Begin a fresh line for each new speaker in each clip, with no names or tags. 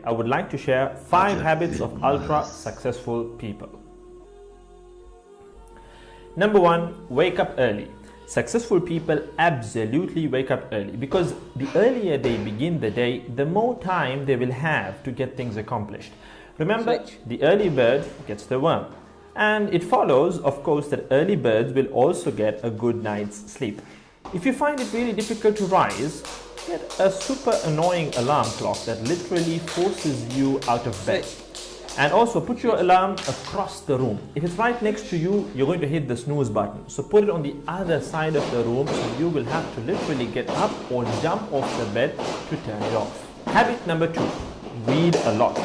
I would like to share 5 habits of ultra successful people. Number 1, wake up early. Successful people absolutely wake up early because the earlier they begin the day, the more time they will have to get things accomplished. Remember, the early bird gets the worm. And it follows, of course, that early birds will also get a good night's sleep. If you find it really difficult to rise, get a super annoying alarm clock that literally forces you out of bed. And also put your alarm across the room. If it's right next to you, you're going to hit the snooze button. So put it on the other side of the room, so you will have to literally get up or jump off the bed to turn it off. Habit number 2, read a lot.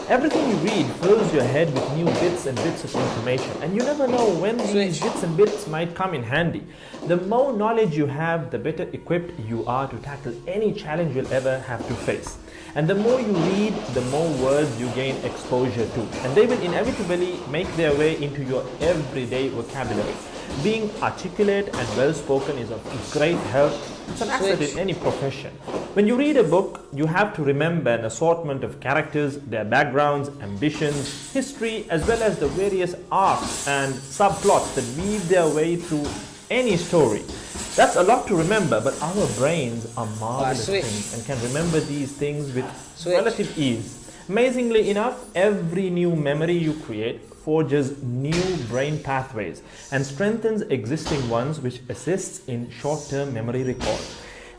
Everything you read fills your head with new bits and bits of information, and you never know when these bits and bits might come in handy. The more knowledge you have, the better equipped you are to tackle any challenge you'll ever have to face. And the more you read, the more words you gain exposure to, and they will inevitably make their way into your everyday vocabulary. Being articulate and well-spoken is of great help. It's an asset in any profession. When you read a book, you have to remember an assortment of characters, their backgrounds, ambitions, history, as well as the various arcs and subplots that weave their way through any story. That's a lot to remember, but our brains are marvelous things and can remember these things with relative ease. Amazingly enough, every new memory you create forges new brain pathways and strengthens existing ones, which assists in short-term memory recall.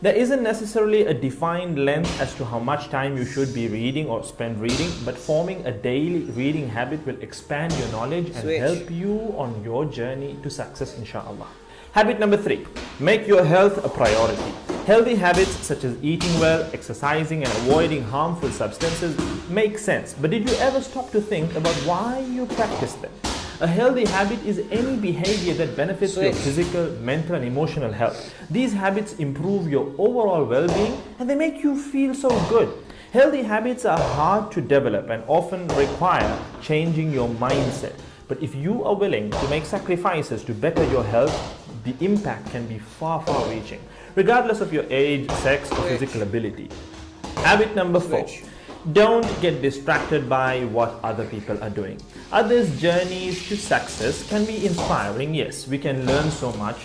There isn't necessarily a defined length as to how much time you should be reading or spend reading, but forming a daily reading habit will expand your knowledge and help you on your journey to success, inshallah. Habit number 3, make your health a priority. Healthy habits such as eating well, exercising, and avoiding harmful substances make sense. But did you ever stop to think about why you practice them? A healthy habit is any behavior that benefits your physical, mental, and emotional health. These habits improve your overall well-being and they make you feel so good. Healthy habits are hard to develop and often require changing your mindset. But if you are willing to make sacrifices to better your health, the impact can be far, far-reaching, regardless of your age, sex, or physical ability. Habit number 4. Don't get distracted by what other people are doing. Others' journeys to success can be inspiring, yes. We can learn so much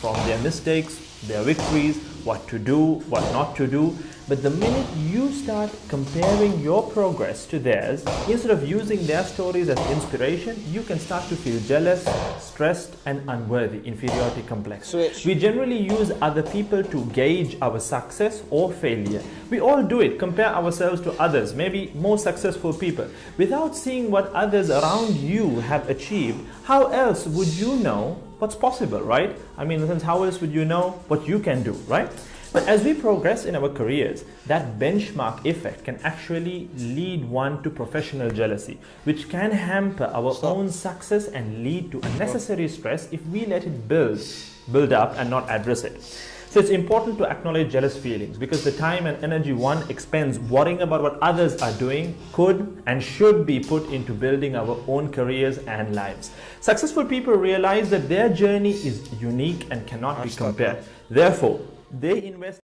from their mistakes, their victories, what to do, what not to do. But the minute you start comparing your progress to theirs, instead of using their stories as inspiration, you can start to feel jealous, stressed, and unworthy, inferiority complex. We generally use other people to gauge our success or failure. We all do it, compare ourselves to others, maybe more successful people. Without seeing what others around you have achieved, how else would you know what's possible, right? I mean, in a sense, how else would you know what you can do, right? But as we progress in our careers, that benchmark effect can actually lead one to professional jealousy, which can hamper our own success and lead to unnecessary stress if we let it build up and not address it. So it's important to acknowledge jealous feelings because the time and energy one expends worrying about what others are doing could and should be put into building our own careers and lives. Successful people realize that their journey is unique and cannot be compared. Therefore, they invest